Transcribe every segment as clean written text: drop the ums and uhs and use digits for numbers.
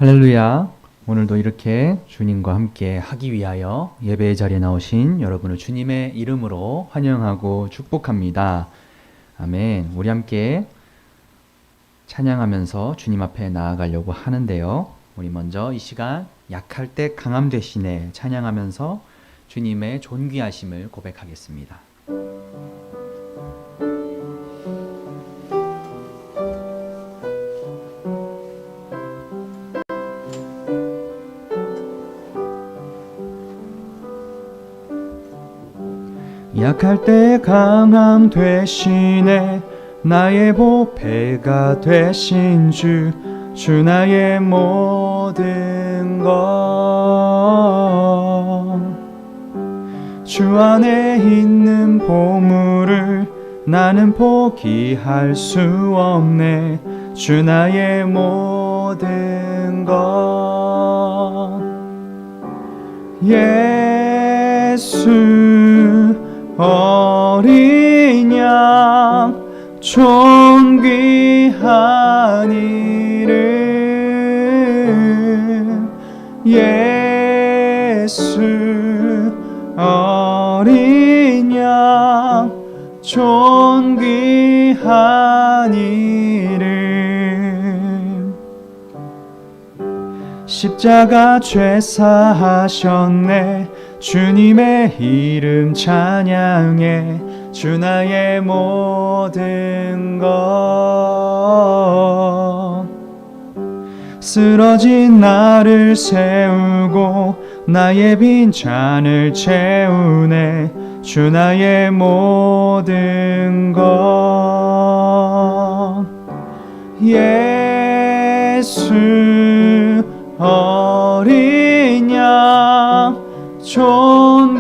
할렐루야. 오늘도 이렇게 주님과 함께 하기 위하여 예배의 자리에 나오신 여러분을 주님의 이름으로 환영하고 축복합니다. 아멘. 우리 함께 찬양하면서 주님 앞에 나아가려고 하는데요. 우리 먼저 이 시간 약할 때 강함 되시네 찬양하면서 주님의 존귀하심을 고백하겠습니다. 약할 때 강함 되시네 나의 보배가 되신 주 나의 모든 것 주 안에 있는 보물을 나는 포기할 수 없네 주 나의 모든 것 예수 어린 양 존귀한 이름 예수 어린 양 존귀한 이름 십자가 죄사하셨네 주님의 이름 찬양해 주 나의 모든 것 쓰러진 나를 세우고 나의 빈잔을 채우네 주 나의 모든 것 예수 어린 양 존귀한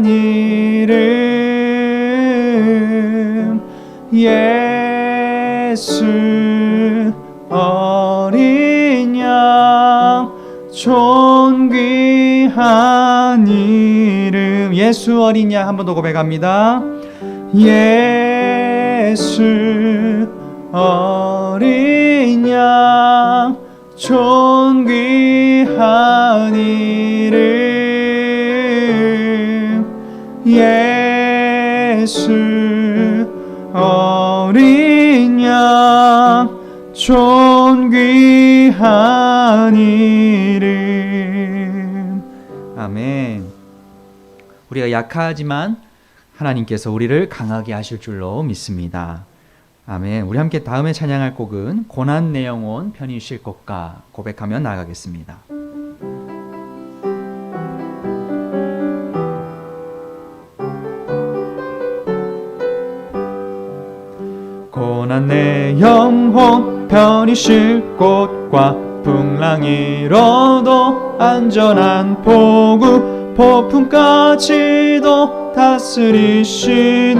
이름 예수 어린 양 존귀한 이름 예수 어린 양 한 번 더 고백합니다. 예수 어린 양 존귀한 이름 예수 어린 양 존귀한 이름 아멘. 우리가 약하지만 하나님께서 우리를 강하게 하실 줄로 믿습니다. 아멘. 우리 함께 다음에 찬양할 곡은 고난 내 영혼 편히 쉴 곳가 고백하며 나아가겠습니다. 고난 내 영혼 편히 쉴 곳과 풍랑이로도 안전한 포구 폭풍까지도 다스리시는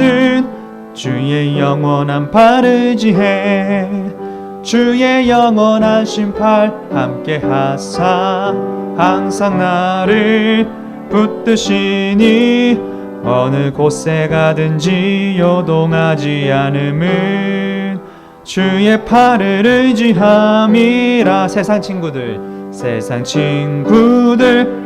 주의 영원한 팔 의지해 주의 영원한 신팔 함께 하사 항상 나를 붙드시니 어느 곳에 가든지 요동하지 않음은 주의 팔을 의지함이라 세상 친구들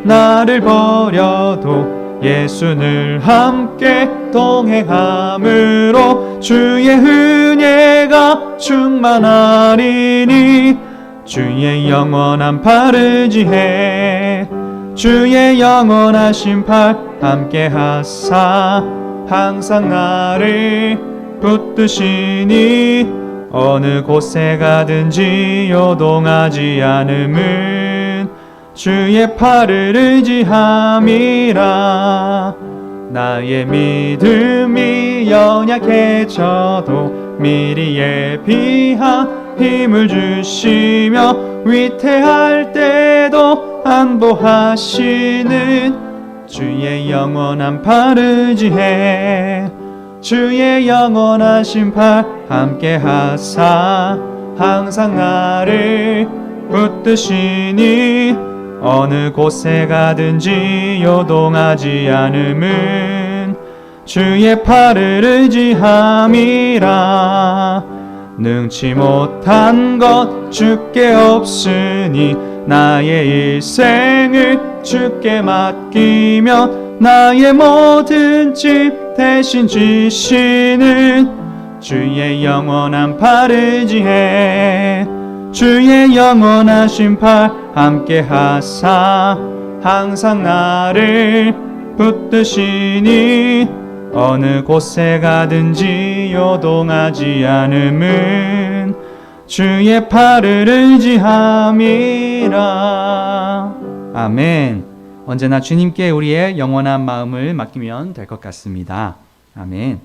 나를 버려도 예수 늘 함께 동행함으로 주의 은혜가 충만하리니 주의 영원한 팔 의지해 주의 영원하신 팔 함께 하사 항상 나를 붙드시니 어느 곳에 가든지 요동하지 않음은 주의 팔을 의지함이라 나의 믿음이 연약해져도 미리 예비한 힘을 주시며 위태할 때도 안보하시는 주의 영원한 팔 의지해 주의 영원하신 팔 함께 하사 항상 나를 붙드시니 어느 곳에 가든지 요동하지 않음은 주의 팔을 의지함이라 능치 못한 것 주께 없으니 나의 일생을 주께 맡기며 나의 모든 집 대신 지시는 주의 영원한 팔을 지해 주의 영원하신 팔 함께 하사 항상 나를 붙드시니 어느 곳에 가든지 요동하지 않음은 주의 팔을 의지함이라. 아멘. 언제나 주님께 우리의 영원한 마음을 맡기면 될 것 같습니다. 아멘.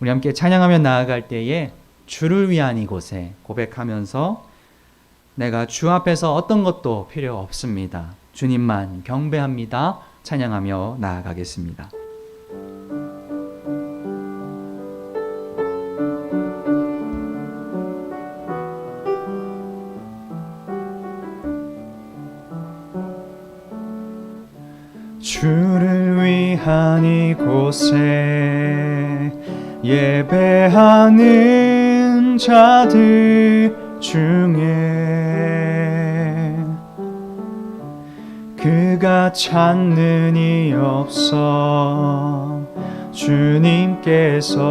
우리 함께 찬양하며 나아갈 때에 주를 위한 이곳에 고백하면서 내가 주 앞에서 어떤 것도 필요 없습니다. 주님만 경배합니다. 찬양하며 나아가겠습니다. 주를 위한 이곳에 예배하는 자들 중에 그가 찾는 이 없어 주님께서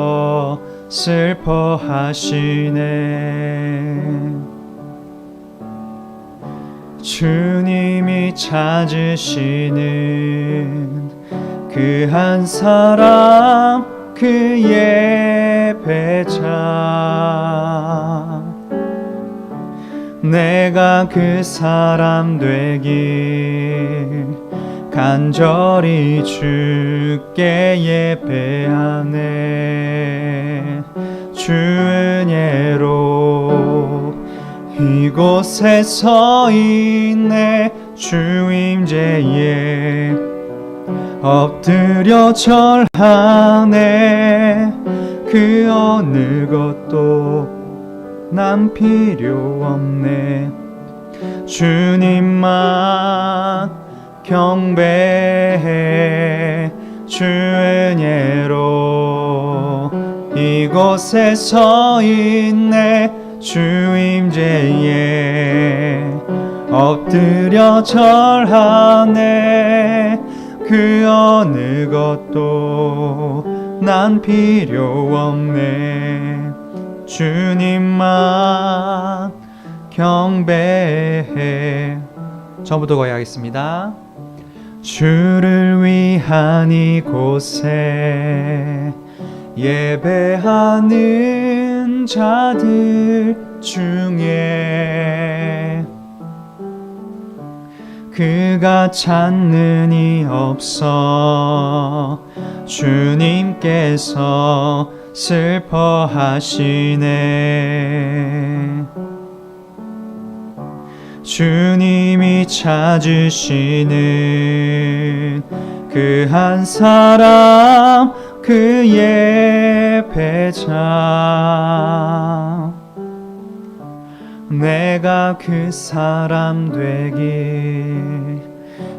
슬퍼하시네. 주님이 찾으시는 그 한 사람 그 예배자 내가 그 사람 되길 간절히 주께 예배하네. 주 은혜로 이곳에 서 있네. 주 임재에 엎드려 절하네. 그 어느 것도 난 필요 없네. 주님만 경배해. 주 은혜로 이곳에 서 있네. 주 임재에 엎드려 절하네. 그 어느 것도 난 필요 없네. 주님만 경배해. 처음부터 거의 하겠습니다. 주를 위한 이곳에 예배하는 자들 중에 그가 찾는 이 없어 주님께서 슬퍼하시네. 주님이 찾으시는 그 한 사람 그 예배자 내가 그 사람 되길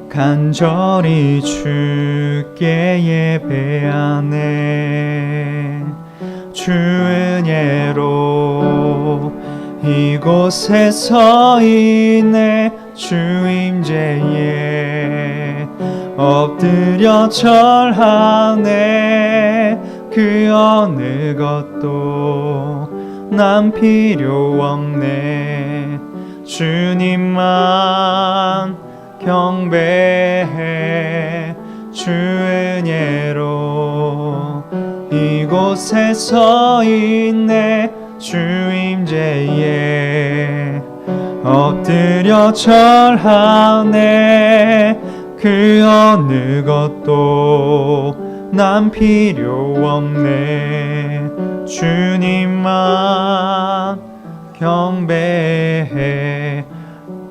간절히 주께 예배하네. 주 은혜로 이곳에 서 있네. 주 임재에 엎드려 절하네. 그 어느 것도 난 필요 없네. 주님만 경배해. 주 은혜로 이곳에 서 있네. 주 임재에 엎드려 절하네. 그 어느 것도 난 필요 없네. 주님만 경배해.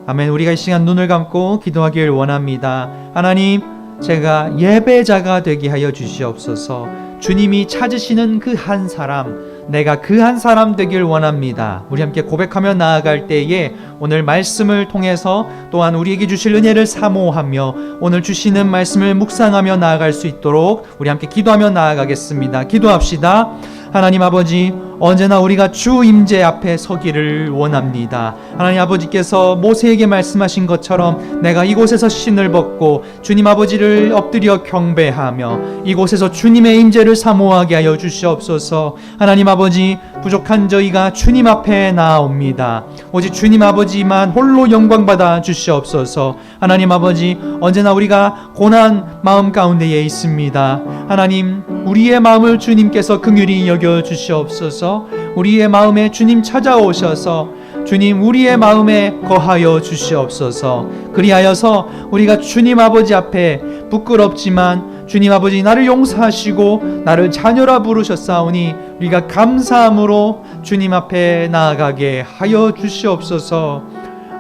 아멘. 우리가 이 시간 눈을 감고 기도하길 원합니다. 하나님, 제가 예배자가 되게 하여 주시옵소서. 주님이 찾으시는 그 한 사람, 내가 그 한 사람 되길 원합니다. 우리 함께 고백하며 나아갈 때에 오늘 말씀을 통해서 또한 우리에게 주실 은혜를 사모하며 오늘 주시는 말씀을 묵상하며 나아갈 수 있도록 우리 함께 기도하며 나아가겠습니다. 기도합시다. 하나님 아버지, 언제나 우리가 주 임재 앞에 서기를 원합니다. 하나님 아버지께서 모세에게 말씀하신 것처럼 내가 이곳에서 신을 벗고 주님 아버지를 엎드려 경배하며 이곳에서 주님의 임재를 사모하게 하여 주시옵소서. 하나님 아버지, 부족한 저희가 주님 앞에 나아옵니다. 오직 주님 아버지만 홀로 영광 받아 주시옵소서. 하나님 아버지, 언제나 우리가 고난 마음 가운데에 있습니다. 하나님, 우리의 마음을 주님께서 긍휼히 여겨 주시옵소서. 우리의 마음에 주님 찾아오셔서 주님 우리의 마음에 거하여 주시옵소서. 그리하여서 우리가 주님 아버지 앞에 부끄럽지만 주님 아버지 나를 용서하시고 나를 자녀라 부르셨사오니 우리가 감사함으로 주님 앞에 나아가게 하여 주시옵소서.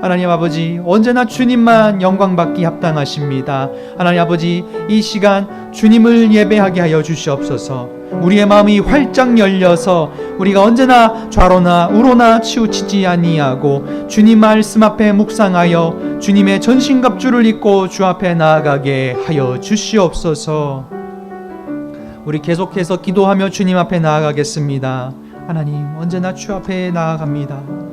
하나님 아버지, 언제나 주님만 영광받기 합당하십니다. 하나님 아버지, 이 시간 주님을 예배하게 하여 주시옵소서. 우리의 마음이 활짝 열려서 우리가 언제나 좌로나 우로나 치우치지 아니하고 주님 말씀 앞에 묵상하여 주님의 전신갑주를 입고 주 앞에 나아가게 하여 주시옵소서. 우리 계속해서 기도하며 주님 앞에 나아가겠습니다. 하나님, 언제나 주 앞에 나아갑니다.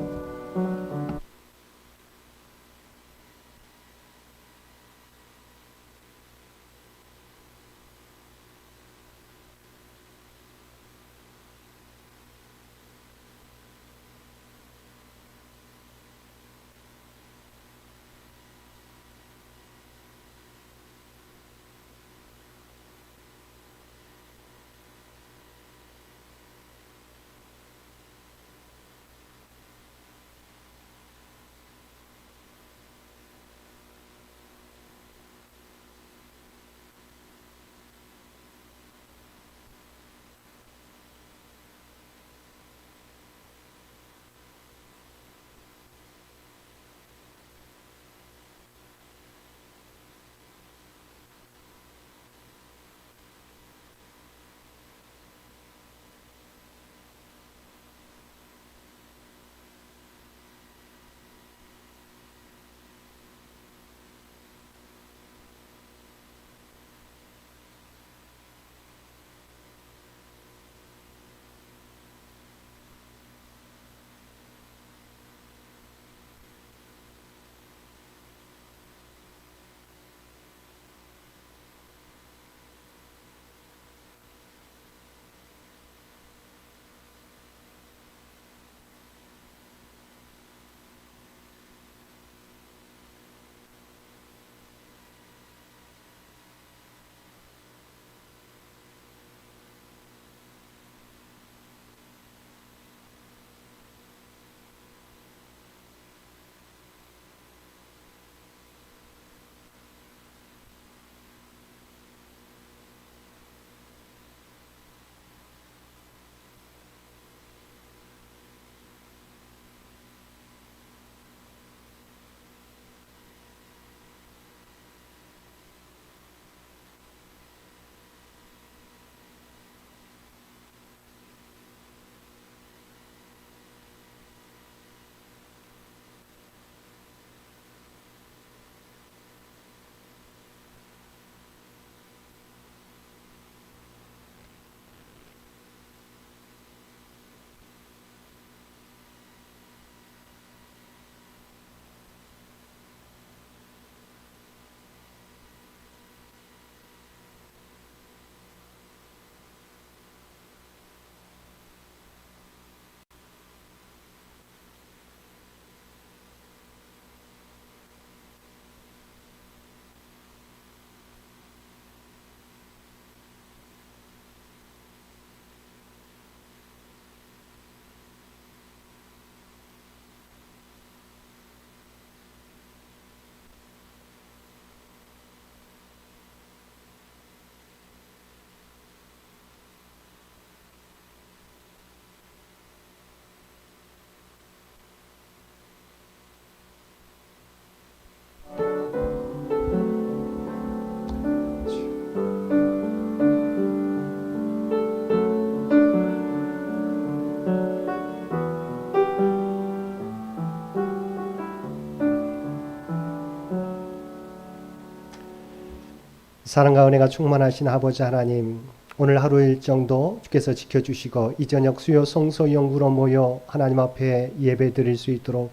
사랑과 은혜가 충만하신 아버지 하나님, 오늘 하루 일정도 주께서 지켜주시고 이 저녁 수요 성소 영구로 모여 하나님 앞에 예배 드릴 수 있도록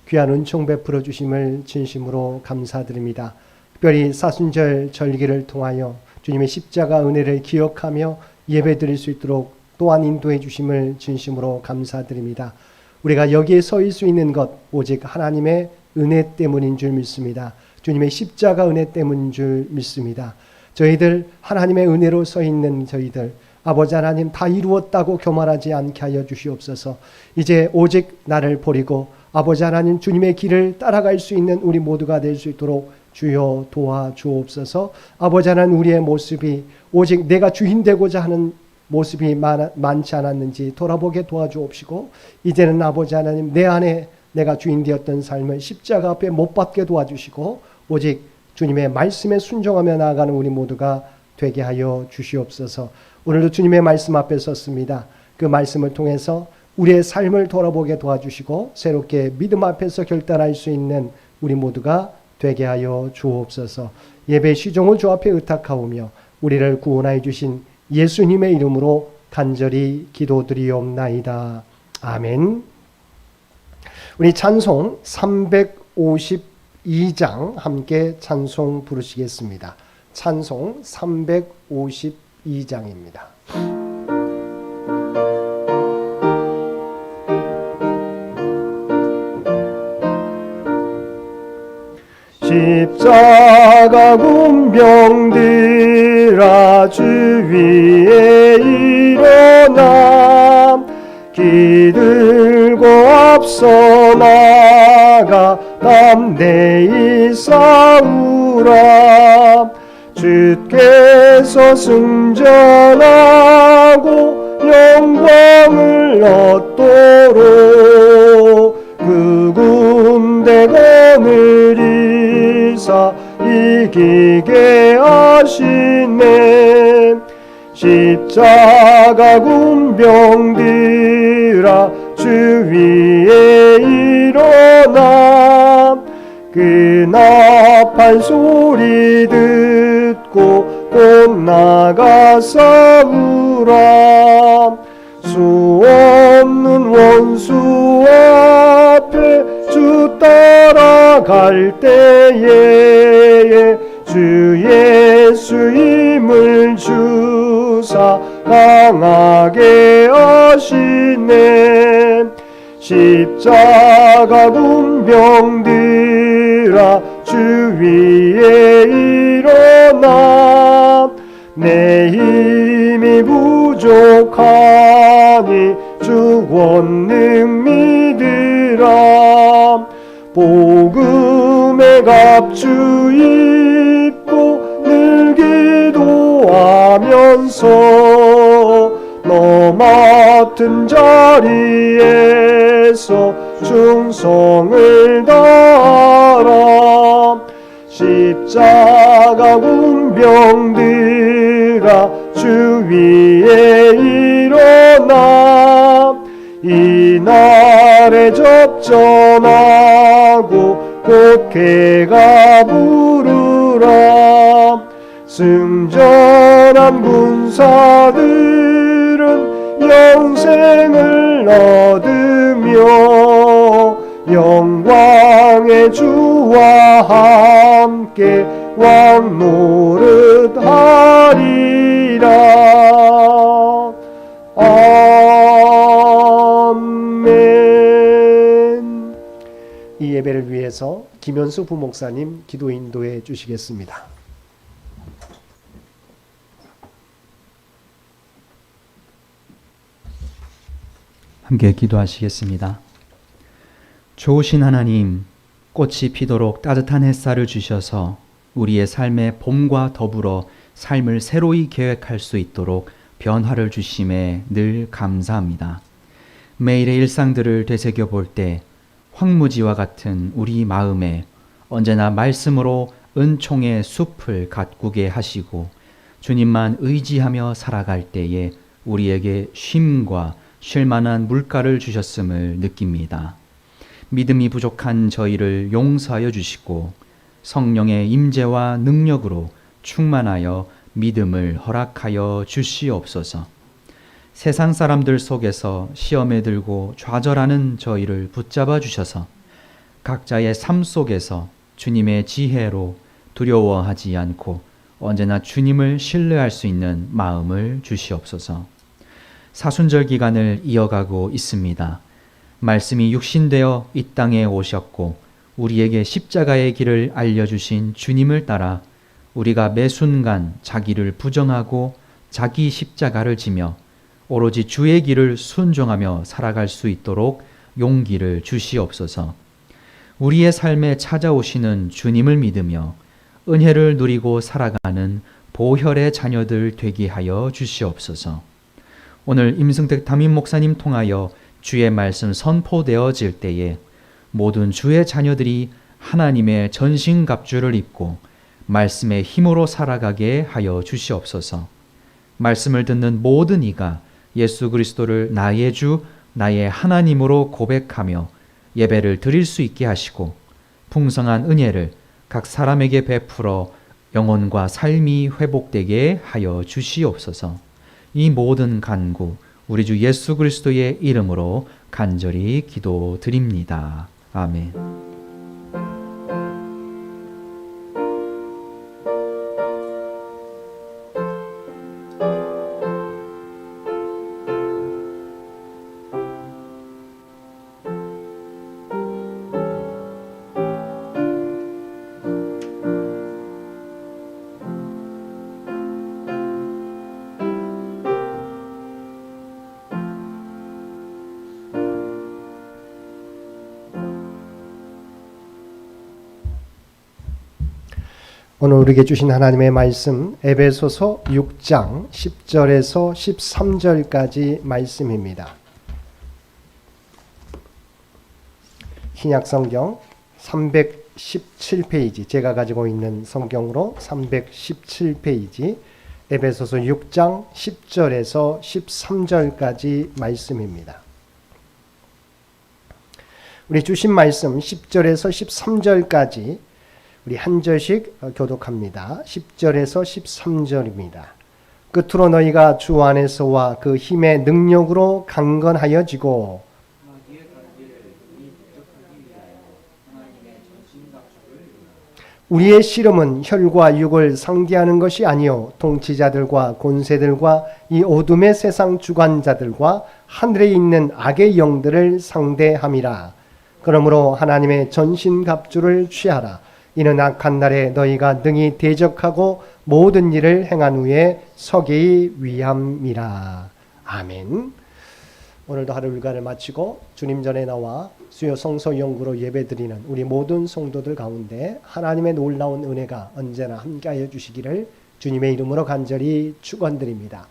귀한 은총 베풀어 주심을 진심으로 감사드립니다. 특별히 사순절 절기를 통하여 주님의 십자가 은혜를 기억하며 예배 드릴 수 있도록 또한 인도해 주심을 진심으로 감사드립니다. 우리가 여기에 서 있을 수 있는 것 오직 하나님의 은혜 때문인 줄 믿습니다. 주님의 십자가 은혜 때문인 줄 믿습니다. 저희들 하나님의 은혜로 서 있는 저희들 아버지 하나님 다 이루었다고 교만하지 않게 하여 주시옵소서. 이제 오직 나를 버리고 아버지 하나님 주님의 길을 따라갈 수 있는 우리 모두가 될 수 있도록 주여 도와주옵소서. 아버지 하나님 우리의 모습이 오직 내가 주인 되고자 하는 모습이 많지 않았는지 돌아보게 도와주옵시고 이제는 아버지 하나님 내 안에 내가 주인 되었던 삶을 십자가 앞에 못 박게 도와주시고 오직 주님의 말씀에 순종하며 나아가는 우리 모두가 되게 하여 주시옵소서. 오늘도 주님의 말씀 앞에 섰습니다. 그 말씀을 통해서 우리의 삶을 돌아보게 도와주시고 새롭게 믿음 앞에서 결단할 수 있는 우리 모두가 되게 하여 주옵소서. 예배 시종을 주 앞에 의탁하오며 우리를 구원하여 주신 예수님의 이름으로 간절히 기도드리옵나이다. 아멘. 우리 찬송 352장 함께 찬송 부르시겠습니다. 찬송 352장입니다. 십자가 군병들아 주 위에 일어나 기들고 앞서 나가 담대히 싸우라. 주께서 승전하고 영광을 얻도록 그 군대건을 이사 이기게 하시네. 십자가 군병들아 주 위에 일어나 그 나팔 소리 듣고 곧 나가 싸우라. 수 없는 원수 앞에 주 따라갈 때에 주 예수 힘을 주사 강하게 하시네. 십자가 군병들아 주 위에 일어나 내 힘이 부족하니 주 권능 믿으라. 복음의 갑주 입고 늘 기도하면서 너 맡은 자리에서 충성을 다하라. 십자가 군병들아 주 위에 일어나 이날에 접전하고 곧 개가 부르라. 승전한 군사들은 영생을 얻으며 영광의 주와 함께 왕 노릇하리라. 아멘. 이 예배를 위해서 김현수 부목사님 기도 인도해 주시겠습니다. 함께 기도하시겠습니다. 좋으신 하나님, 꽃이 피도록 따뜻한 햇살을 주셔서 우리의 삶의 봄과 더불어 삶을 새로이 계획할 수 있도록 변화를 주심에 늘 감사합니다. 매일의 일상들을 되새겨 볼 때 황무지와 같은 우리 마음에 언제나 말씀으로 은총의 숲을 가꾸게 하시고 주님만 의지하며 살아갈 때에 우리에게 쉼과 쉴만한 물가를 주셨음을 느낍니다. 믿음이 부족한 저희를 용서하여 주시고 성령의 임재와 능력으로 충만하여 믿음을 허락하여 주시옵소서. 세상 사람들 속에서 시험에 들고 좌절하는 저희를 붙잡아 주셔서 각자의 삶 속에서 주님의 지혜로 두려워하지 않고 언제나 주님을 신뢰할 수 있는 마음을 주시옵소서. 사순절 기간을 이어가고 있습니다. 말씀이 육신되어 이 땅에 오셨고 우리에게 십자가의 길을 알려주신 주님을 따라 우리가 매 순간 자기를 부정하고 자기 십자가를 지며 오로지 주의 길을 순종하며 살아갈 수 있도록 용기를 주시옵소서. 우리의 삶에 찾아오시는 주님을 믿으며 은혜를 누리고 살아가는 보혈의 자녀들 되게 하여 주시옵소서. 오늘 임승택 담임 목사님 통하여 주의 말씀 선포되어질 때에 모든 주의 자녀들이 하나님의 전신갑주를 입고 말씀의 힘으로 살아가게 하여 주시옵소서. 말씀을 듣는 모든 이가 예수 그리스도를 나의 주, 나의 하나님으로 고백하며 예배를 드릴 수 있게 하시고 풍성한 은혜를 각 사람에게 베풀어 영혼과 삶이 회복되게 하여 주시옵소서. 이 모든 간구 우리 주 예수 그리스도의 이름으로 간절히 기도드립니다. 아멘. 오늘 우리에게 주신 하나님의 말씀 에베소서 6장 10절에서 13절까지 말씀입니다. 신약성경 317페이지, 제가 가지고 있는 성경으로 317페이지 에베소서 6장 10절에서 13절까지 말씀입니다. 우리 주신 말씀 10절에서 13절까지 우리 한 절씩 교독합니다. 10절에서 13절입니다. 끝으로 너희가 주 안에서와 그 힘의 능력으로 강건하여지고 우리의 씨름은 혈과 육을 상대하는 것이 아니요 통치자들과 권세들과 이 어둠의 세상 주관자들과 하늘에 있는 악의 영들을 상대함이라. 그러므로 하나님의 전신갑주를 취하라. 이는 악한 날에 너희가 능히 대적하고 모든 일을 행한 후에 서기 위함이라. 아멘. 오늘도 하루 일과를 마치고 주님 전에 나와 수요 성서 연구로 예배드리는 우리 모든 성도들 가운데 하나님의 놀라운 은혜가 언제나 함께하여 주시기를 주님의 이름으로 간절히 축원드립니다.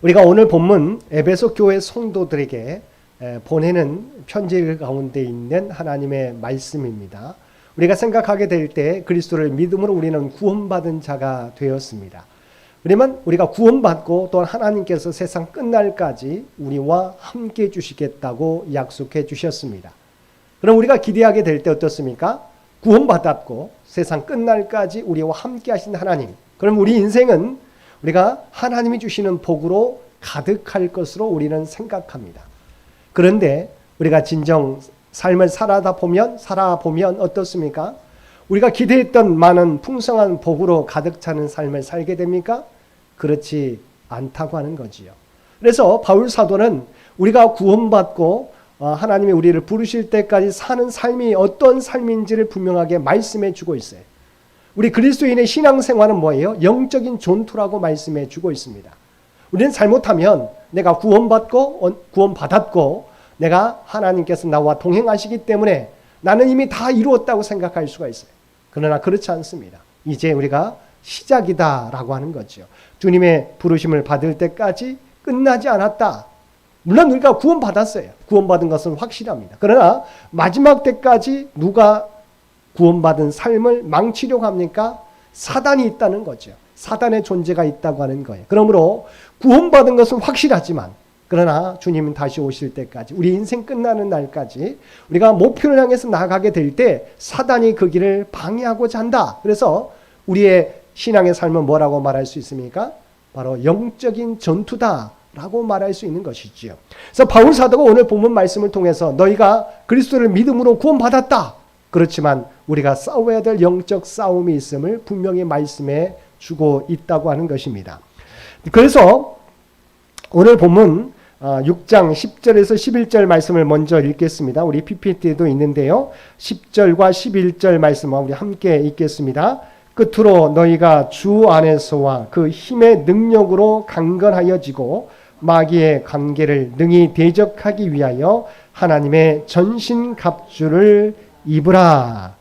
우리가 오늘 본문 에베소 교회 성도들에게 보내는 편지 가운데 있는 하나님의 말씀입니다. 우리가 생각하게 될 때 그리스도를 믿음으로 우리는 구원받은 자가 되었습니다. 그러면 우리가 구원받고 또 하나님께서 세상 끝날까지 우리와 함께 해주시겠다고 약속해 주셨습니다. 그럼 우리가 기대하게 될 때 어떻습니까? 구원받았고 세상 끝날까지 우리와 함께 하신 하나님. 그럼 우리 인생은 우리가 하나님이 주시는 복으로 가득할 것으로 우리는 생각합니다. 그런데 우리가 진정 삶을 살아보면 어떻습니까? 우리가 기대했던 많은 풍성한 복으로 가득 차는 삶을 살게 됩니까? 그렇지 않다고 하는 거지요. 그래서 바울 사도는 우리가 구원받고 하나님이 우리를 부르실 때까지 사는 삶이 어떤 삶인지를 분명하게 말씀해 주고 있어요. 우리 그리스도인의 신앙생활은 뭐예요? 영적인 전투라고 말씀해 주고 있습니다. 우리는 잘못하면 내가 구원받았고 내가 하나님께서 나와 동행하시기 때문에 나는 이미 다 이루었다고 생각할 수가 있어요. 그러나 그렇지 않습니다. 이제 우리가 시작이다라고 하는 거죠. 주님의 부르심을 받을 때까지 끝나지 않았다. 물론 우리가 구원받았어요. 구원받은 것은 확실합니다. 그러나 마지막 때까지 누가 구원받은 삶을 망치려고 합니까? 사단이 있다는 거죠. 사단의 존재가 있다고 하는 거예요. 그러므로 구원받은 것은 확실하지만 그러나 주님은 다시 오실 때까지 우리 인생 끝나는 날까지 우리가 목표를 향해서 나아가게 될 때 사단이 그 길을 방해하고자 한다. 그래서 우리의 신앙의 삶은 뭐라고 말할 수 있습니까? 바로 영적인 전투다라고 말할 수 있는 것이지요. 그래서 바울 사도가 오늘 본문 말씀을 통해서 너희가 그리스도를 믿음으로 구원받았다. 그렇지만 우리가 싸워야 될 영적 싸움이 있음을 분명히 말씀해 주고 있다고 하는 것입니다. 그래서 오늘 본문 6장 10절에서 11절 말씀을 먼저 읽겠습니다. 우리 PPT에도 있는데요. 10절과 11절 말씀을 우리 함께 읽겠습니다. 끝으로 너희가 주 안에서와 그 힘의 능력으로 강건하여지고 마귀의 관계를 능히 대적하기 위하여 하나님의 전신갑주를 입으라.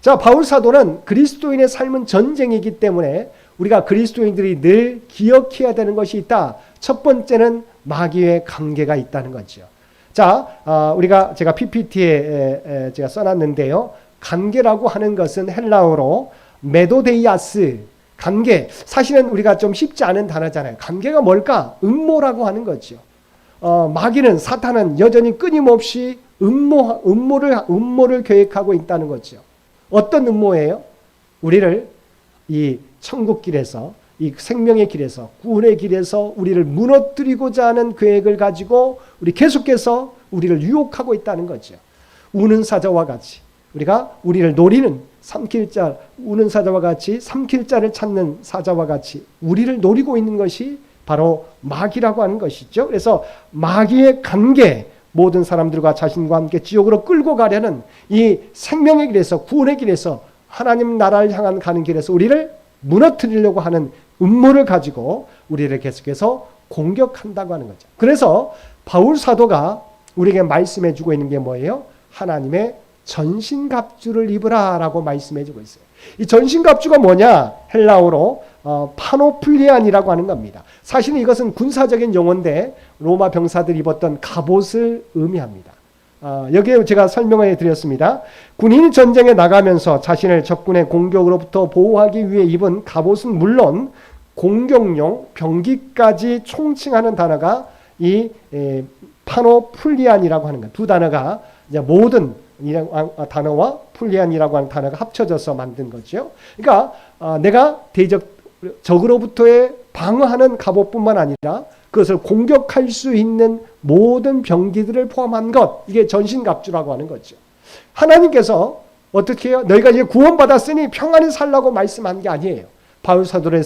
자, 바울 사도는 그리스도인의 삶은 전쟁이기 때문에 우리가 그리스도인들이 늘 기억해야 되는 것이 있다. 첫 번째는 마귀의 관계가 있다는 거죠. 자, 제가 PPT에 제가 써놨는데요. 관계라고 하는 것은 헬라어로 메도데이아스, 관계. 사실은 우리가 좀 쉽지 않은 단어잖아요. 관계가 뭘까? 음모라고 하는 거죠. 마귀는, 사탄은 여전히 끊임없이 음모를 계획하고 있다는 거죠. 어떤 음모예요? 우리를 이 천국길에서, 이 생명의 길에서, 구원의 길에서 우리를 무너뜨리고자 하는 계획을 가지고 우리 계속해서 우리를 유혹하고 있다는 거죠. 우는 사자와 같이 우리가 우리를 노리는 우는 사자와 같이 삼킬 자를 찾는 사자와 같이 우리를 노리고 있는 것이 바로 마귀라고 하는 것이죠. 그래서 마귀의 관계, 모든 사람들과 자신과 함께 지옥으로 끌고 가려는 이 생명의 길에서, 구원의 길에서, 하나님 나라를 향한 가는 길에서 우리를 무너뜨리려고 하는 음모를 가지고 우리를 계속해서 공격한다고 하는 거죠. 그래서 바울 사도가 우리에게 말씀해 주고 있는 게 뭐예요? 하나님의 전신갑주를 입으라 라고 말씀해 주고 있어요. 이 전신갑주가 뭐냐? 헬라어로 파노플리안이라고 하는 겁니다. 사실은 이것은 군사적인 용어인데 로마 병사들이 입었던 갑옷을 의미합니다. 여기에 제가 설명해 드렸습니다. 군인이 전쟁에 나가면서 자신을 적군의 공격으로부터 보호하기 위해 입은 갑옷은 물론 공격용 병기까지 총칭하는 단어가 이 파노플리안이라고 하는 것. 두 단어가 이제 모든 단어와 플리안이라고 하는 단어가 합쳐져서 만든 거죠. 그러니까 내가 적으로부터의 방어하는 갑옷뿐만 아니라 그것을 공격할 수 있는 모든 병기들을 포함한 것, 이게 전신갑주라고 하는 거죠. 하나님께서 어떻게 해요? 너희가 이제 구원받았으니 평안히 살라고 말씀한 게 아니에요. 바울 사도를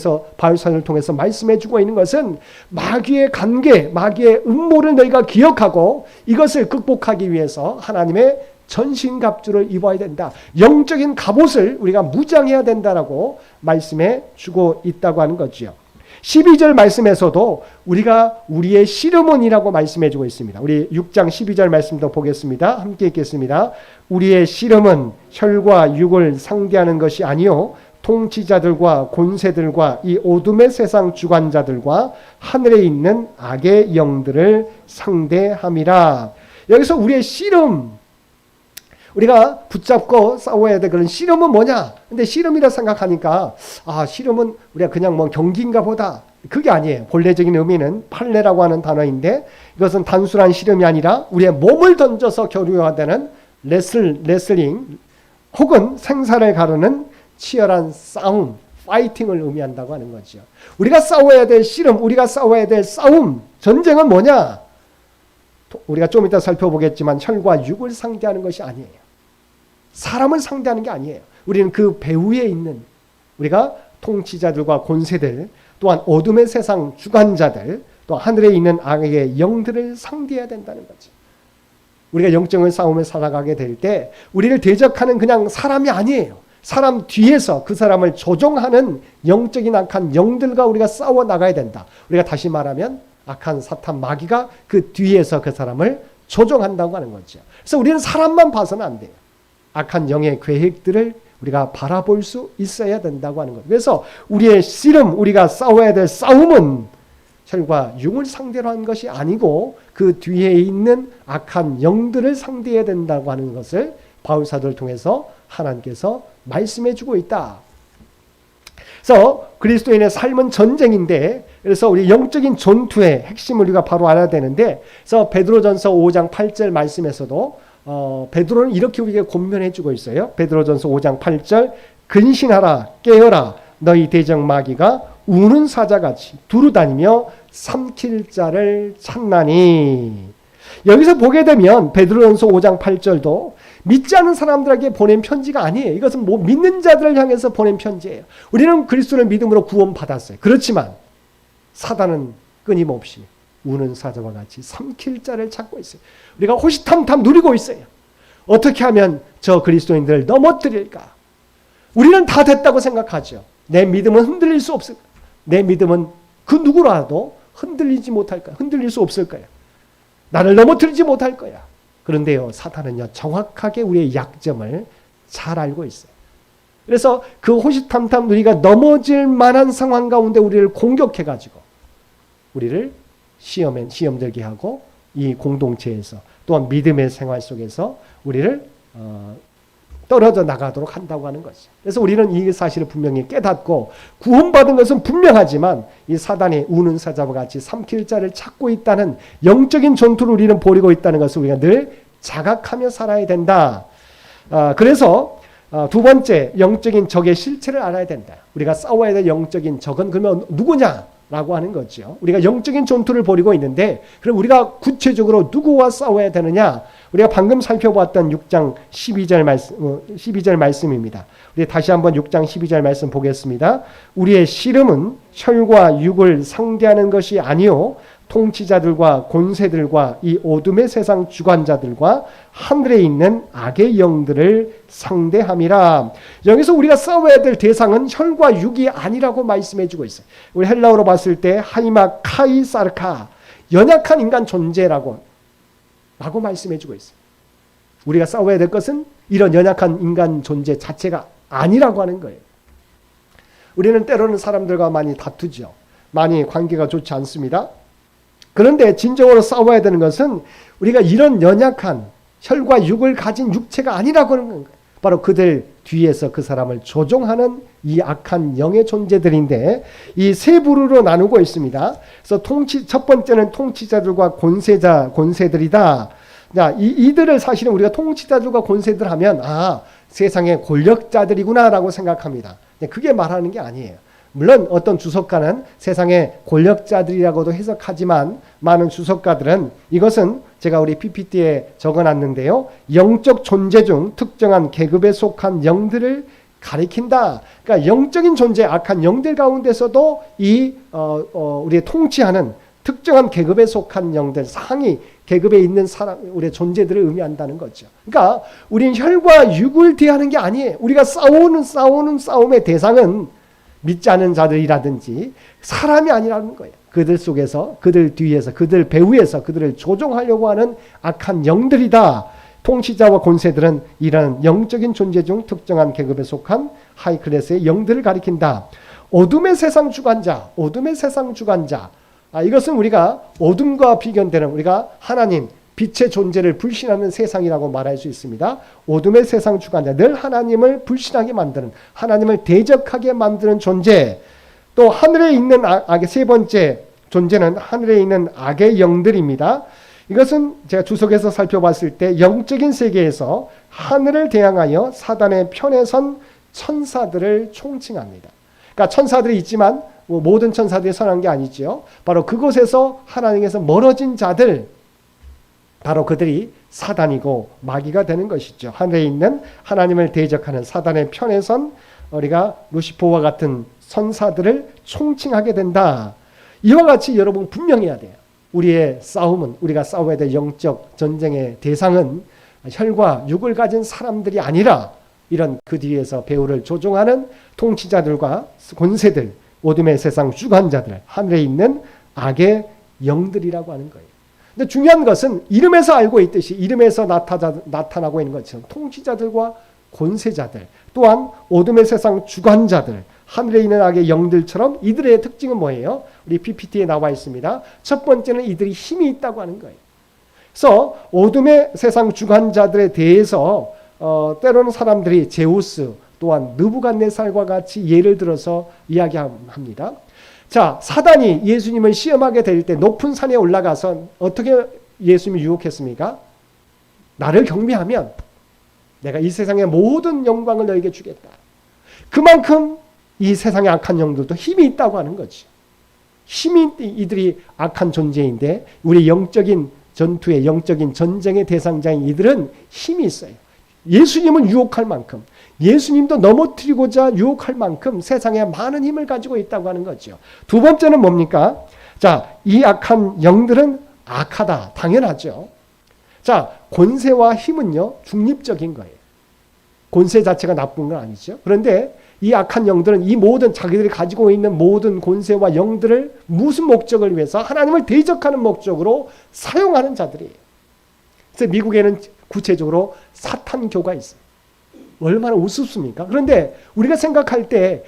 통해서 말씀해 주고 있는 것은 마귀의 관계, 마귀의 음모를 너희가 기억하고 이것을 극복하기 위해서 하나님의 전신갑주를 입어야 된다. 영적인 갑옷을 우리가 무장해야 된다라고 말씀해 주고 있다고 하는 거죠. 12절 말씀에서도 우리가 우리의 씨름은이라고 말씀해 주고 있습니다. 우리 6장 12절 말씀도 보겠습니다. 함께 읽겠습니다. 우리의 씨름은 혈과 육을 상대하는 것이 아니요 통치자들과 권세들과 이 어둠의 세상 주관자들과 하늘에 있는 악의 영들을 상대함이라. 여기서 우리의 씨름, 우리가 붙잡고 싸워야 될 그런 씨름은 뭐냐? 근데 씨름이라 생각하니까 씨름은 우리가 그냥 뭐 경기인가 보다. 그게 아니에요. 본래적인 의미는 팔레라고 하는 단어인데 이것은 단순한 씨름이 아니라 우리의 몸을 던져서 겨루어야되는 레슬링 혹은 생사를 가르는 치열한 싸움, 파이팅을 의미한다고 하는 거죠. 우리가 싸워야 될 씨름, 우리가 싸워야 될 싸움, 전쟁은 뭐냐? 우리가 좀 이따 살펴보겠지만 혈과 육을 상대하는 것이 아니에요. 사람을 상대하는 게 아니에요. 우리는 그 배후에 있는 우리가 통치자들과 권세들, 또한 어둠의 세상 주관자들, 또 하늘에 있는 악의 영들을 상대해야 된다는 거죠. 우리가 영적인 싸움을 살아가게 될 때 우리를 대적하는 그냥 사람이 아니에요. 사람 뒤에서 그 사람을 조종하는 영적인 악한 영들과 우리가 싸워 나가야 된다. 우리가 다시 말하면 악한 사탄 마귀가 그 뒤에서 그 사람을 조종한다고 하는 거죠. 그래서 우리는 사람만 봐서는 안 돼요. 악한 영의 계획들을 우리가 바라볼 수 있어야 된다고 하는 거죠. 그래서 우리의 씨름, 우리가 싸워야 될 싸움은 혈과 육을 상대로 하는 것이 아니고 그 뒤에 있는 악한 영들을 상대해야 된다고 하는 것을 바울 사도를 통해서 하나님께서 말씀해 주고 있다. 그래서 그리스도인의 삶은 전쟁인데, 그래서 우리 영적인 전투의 핵심을 우리가 바로 알아야 되는데, 그래서 베드로전서 5장 8절 말씀에서도 베드로는 이렇게 우리에게 권면해 주고 있어요. 베드로전서 5장 8절 근신하라 깨어라 너희 대적 마귀가 우는 사자같이 두루다니며 삼킬 자를 찾나니. 여기서 보게 되면 베드로전서 5장 8절도 믿지 않는 사람들에게 보낸 편지가 아니에요. 이것은 믿는 자들을 향해서 보낸 편지예요. 우리는 그리스도를 믿음으로 구원받았어요. 그렇지만 사단은 끊임없이 우는 사자와 같이 삼킬 자를 찾고 있어요. 우리가 호시탐탐 누리고 있어요. 어떻게 하면 저 그리스도인들을 넘어뜨릴까? 우리는 다 됐다고 생각하죠. 내 믿음은 흔들릴 수 없을까? 내 믿음은 그 누구라도 흔들리지 못할까? 흔들릴 수 없을 거야. 나를 넘어뜨리지 못할 거야. 그런데요, 사탄은요, 정확하게 우리의 약점을 잘 알고 있어요. 그래서 그 호시탐탐 우리가 넘어질 만한 상황 가운데 우리를 공격해가지고 우리를 시험 들게 하고 이 공동체에서 또한 믿음의 생활 속에서 우리를 떨어져 나가도록 한다고 하는 것이죠. 그래서 우리는 이 사실을 분명히 깨닫고 구원받은 것은 분명하지만 이 사단이 우는 사자와 같이 삼킬 자를 찾고 있다는 영적인 전투를 우리는 벌이고 있다는 것을 우리가 늘 자각하며 살아야 된다. 그래서 두 번째, 영적인 적의 실체를 알아야 된다. 우리가 싸워야 될 영적인 적은 그러면 누구냐라고 하는 거죠. 우리가 영적인 전투를 벌이고 있는데 그럼 우리가 구체적으로 누구와 싸워야 되느냐? 우리가 방금 살펴보았던 6장 12절 말씀입니다. 우리 다시 한번 6장 12절 말씀 보겠습니다. 우리의 씨름은 혈과 육을 상대하는 것이 아니요 통치자들과 권세들과 이 어둠의 세상 주관자들과 하늘에 있는 악의 영들을 상대함이라. 여기서 우리가 싸워야 될 대상은 혈과 육이 아니라고 말씀해 주고 있어요. 우리 헬라어로 봤을 때 하이마 카이 사르카, 연약한 인간 존재라고 말씀해 주고 있어요. 우리가 싸워야 될 것은 이런 연약한 인간 존재 자체가 아니라고 하는 거예요. 우리는 때로는 사람들과 많이 다투죠. 많이 관계가 좋지 않습니다. 그런데 진정으로 싸워야 되는 것은 우리가 이런 연약한 혈과 육을 가진 육체가 아니라고 하는 거예요. 바로 그들 뒤에서 그 사람을 조종하는 이 악한 영의 존재들인데 이 세 부류로 나누고 있습니다. 그래서 첫 번째는 통치자들과 권세들이다. 자, 이들을 사실은 우리가 통치자들과 권세들 하면 세상의 권력자들이구나라고 생각합니다. 그게 말하는 게 아니에요. 물론 어떤 주석가는 세상의 권력자들이라고도 해석하지만 많은 주석가들은 이것은 제가 우리 PPT에 적어놨는데요. 영적 존재 중 특정한 계급에 속한 영들을 가리킨다. 그러니까 영적인 존재, 악한 영들 가운데서도 우리의 통치하는 특정한 계급에 속한 영들, 상위 계급에 있는 사람, 우리의 존재들을 의미한다는 거죠. 그러니까 우리는 혈과 육을 대하는 게 아니에요. 우리가 싸우는 싸움의 대상은 믿지 않는 자들이라든지 사람이 아니라는 거예요. 그들 속에서, 그들 뒤에서, 그들 배후에서 그들을 조종하려고 하는 악한 영들이다. 통치자와 권세들은 이런 영적인 존재 중 특정한 계급에 속한 하이클래스의 영들을 가리킨다. 어둠의 세상 주관자. 이것은 우리가 어둠과 비견되는 우리가 하나님, 빛의 존재를 불신하는 세상이라고 말할 수 있습니다. 어둠의 세상 주관자, 늘 하나님을 불신하게 만드는, 하나님을 대적하게 만드는 존재. 또 하늘에 있는 악의 세 번째 존재는 하늘에 있는 악의 영들입니다. 이것은 제가 주석에서 살펴봤을 때 영적인 세계에서 하늘을 대항하여 사단의 편에 선 천사들을 총칭합니다. 그러니까 천사들이 있지만 모든 천사들이 선한 게 아니죠. 바로 그곳에서 하나님께서 멀어진 자들, 바로 그들이 사단이고 마귀가 되는 것이죠. 하늘에 있는 하나님을 대적하는 사단의 편에 선 우리가 루시퍼와 같은 선사들을 총칭하게 된다. 이와 같이 여러분 분명해야 돼요. 우리의 싸움은, 우리가 싸워야 될 영적 전쟁의 대상은 혈과 육을 가진 사람들이 아니라 이런 그 뒤에서 배후를 조종하는 통치자들과 권세들, 어둠의 세상 주관자들, 하늘에 있는 악의 영들이라고 하는 거예요. 근데 중요한 것은 이름에서 알고 있듯이 이름에서 나타나고 있는 것처럼 통치자들과 권세자들, 또한 어둠의 세상 주관자들, 하늘에 있는 악의 영들처럼 이들의 특징은 뭐예요? 우리 PPT에 나와 있습니다. 첫 번째는 이들이 힘이 있다고 하는 거예요. 그래서 어둠의 세상 주관자들에 대해서 때로는 사람들이 제우스 또한 느부갓네살과 같이 예를 들어서 이야기합니다. 자, 사단이 예수님을 시험하게 될 때 높은 산에 올라가서 어떻게 예수님을 유혹했습니까? 나를 경배하면 내가 이 세상의 모든 영광을 너에게 주겠다. 그만큼 이 세상의 악한 영들도 힘이 있다고 하는 거지. 힘이 이들이 악한 존재인데 우리 영적인 전투의 영적인 전쟁의 대상자인 이들은 힘이 있어요. 예수님은 유혹할 만큼, 예수님도 넘어뜨리고자 유혹할 만큼 세상에 많은 힘을 가지고 있다고 하는 거죠. 두 번째는 뭡니까? 자, 이 악한 영들은 악하다. 당연하죠. 자, 권세와 힘은요, 중립적인 거예요. 권세 자체가 나쁜 건 아니죠. 그런데 이 악한 영들은 이 모든 자기들이 가지고 있는 모든 권세와 영들을 무슨 목적을 위해서 하나님을 대적하는 목적으로 사용하는 자들이에요. 그래서 미국에는 구체적으로 사탄교가 있어요. 얼마나 우습습니까? 그런데 우리가 생각할 때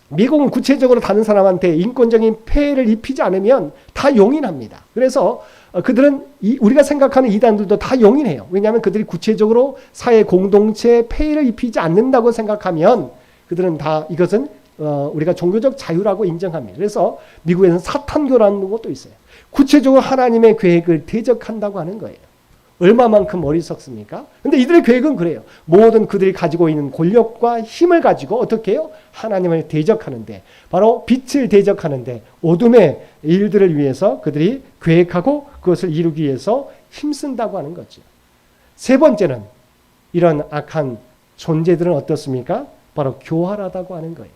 미국은 구체적으로 다른 사람한테 인권적인 폐해를 입히지 않으면 다 용인합니다. 그래서 그들은 우리가 생각하는 이단들도 다 용인해요. 왜냐하면 그들이 구체적으로 사회 공동체에 폐해를 입히지 않는다고 생각하면 그들은 다 이것은 우리가 종교적 자유라고 인정합니다. 그래서 미국에는 사탄교라는 것도 있어요. 구체적으로 하나님의 계획을 대적한다고 하는 거예요. 얼마만큼 어리석습니까? 근데 이들의 계획은 그래요. 모든 그들이 가지고 있는 권력과 힘을 가지고 어떻게 해요? 하나님을 대적하는데, 바로 빛을 대적하는데 어둠의 일들을 위해서 그들이 계획하고 그것을 이루기 위해서 힘쓴다고 하는 거죠. 세 번째는 이런 악한 존재들은 어떻습니까? 바로 교활하다고 하는 거예요.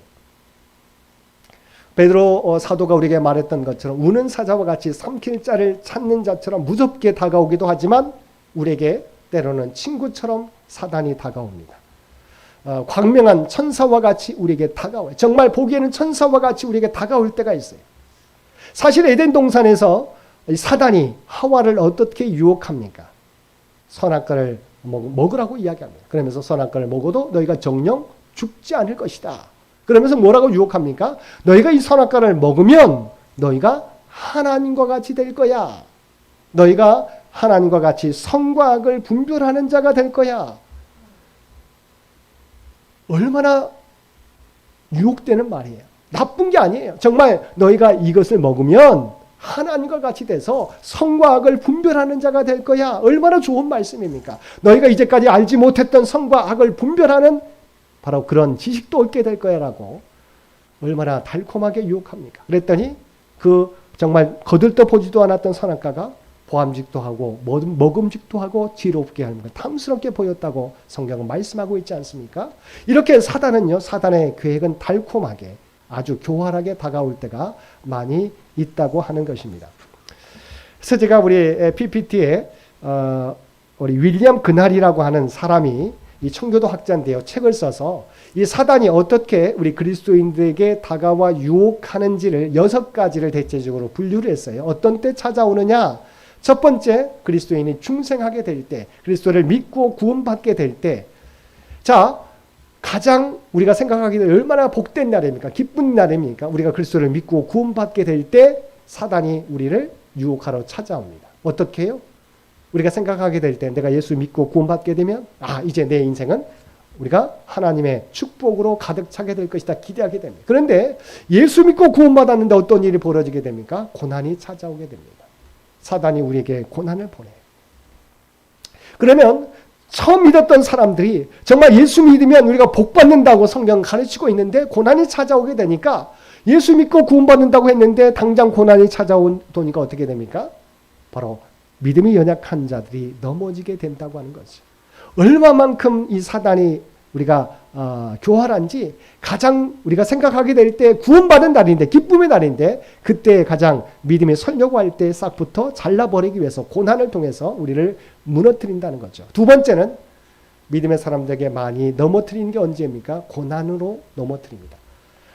베드로 사도가 우리에게 말했던 것처럼 우는 사자와 같이 삼킬 자를 찾는 자처럼 무섭게 다가오기도 하지만 우리에게 때로는 친구처럼 사단이 다가옵니다. 광명한 천사와 같이 우리에게 다가와요. 정말 보기에는 천사와 같이 우리에게 다가올 때가 있어요. 사실 에덴 동산에서 사단이 하와를 어떻게 유혹합니까? 선악과를 먹으라고 이야기합니다. 그러면서 선악과를 먹어도 너희가 정령 죽지 않을 것이다. 그러면서 뭐라고 유혹합니까? 너희가 이 선악과를 먹으면 너희가 하나님과 같이 될 거야. 너희가 하나님과 같이 선과 악을 분별하는 자가 될 거야. 얼마나 유혹되는 말이에요. 나쁜 게 아니에요. 정말 너희가 이것을 먹으면 하나님과 같이 돼서 선과 악을 분별하는 자가 될 거야. 얼마나 좋은 말씀입니까? 너희가 이제까지 알지 못했던 선과 악을 분별하는 바로 그런 지식도 얻게 될 거야라고 얼마나 달콤하게 유혹합니까? 그랬더니 그 정말 거들떠 보지도 않았던 선악과가 보암직도 하고 먹음직도 하고 지혜롭게 하는 것, 탐스럽게 보였다고 성경은 말씀하고 있지 않습니까? 이렇게 사단은요, 사단의 계획은 달콤하게 아주 교활하게 다가올 때가 많이 있다고 하는 것입니다. 그래서 제가 우리 PPT에 우리 윌리엄 그날이라고 하는 사람이 이 청교도 학자인데요, 책을 써서 이 사단이 어떻게 우리 그리스도인들에게 다가와 유혹하는지를 6가지를 대체적으로 분류를 했어요. 어떤 때 찾아오느냐? 첫 번째, 그리스도인이 중생하게 될 때, 그리스도를 믿고 구원받게 될 때, 자, 가장 우리가 생각하기에 얼마나 복된 날입니까? 기쁜 날입니까? 우리가 그리스도를 믿고 구원받게 될 때 사단이 우리를 유혹하러 찾아옵니다. 어떻게 해요? 우리가 생각하게 될 때 내가 예수 믿고 구원받게 되면 이제 내 인생은 우리가 하나님의 축복으로 가득 차게 될 것이다 기대하게 됩니다. 그런데 예수 믿고 구원받았는데 어떤 일이 벌어지게 됩니까? 고난이 찾아오게 됩니다. 사단이 우리에게 고난을 보내요. 그러면 처음 믿었던 사람들이 정말 예수 믿으면 우리가 복 받는다고 성경 가르치고 있는데 고난이 찾아오게 되니까 예수 믿고 구원받는다고 했는데 당장 고난이 찾아오니까 어떻게 됩니까? 바로 믿음이 연약한 자들이 넘어지게 된다고 하는 거죠. 얼마만큼 이 사단이 우리가 교활한지 가장 우리가 생각하게 될 때 구원받은 날인데, 기쁨의 날인데, 그때 가장 믿음이 설려고 할 때 싹부터 잘라버리기 위해서 고난을 통해서 우리를 무너뜨린다는 거죠. 두 번째는 믿음의 사람들에게 많이 넘어뜨리는 게 언제입니까? 고난으로 넘어뜨립니다.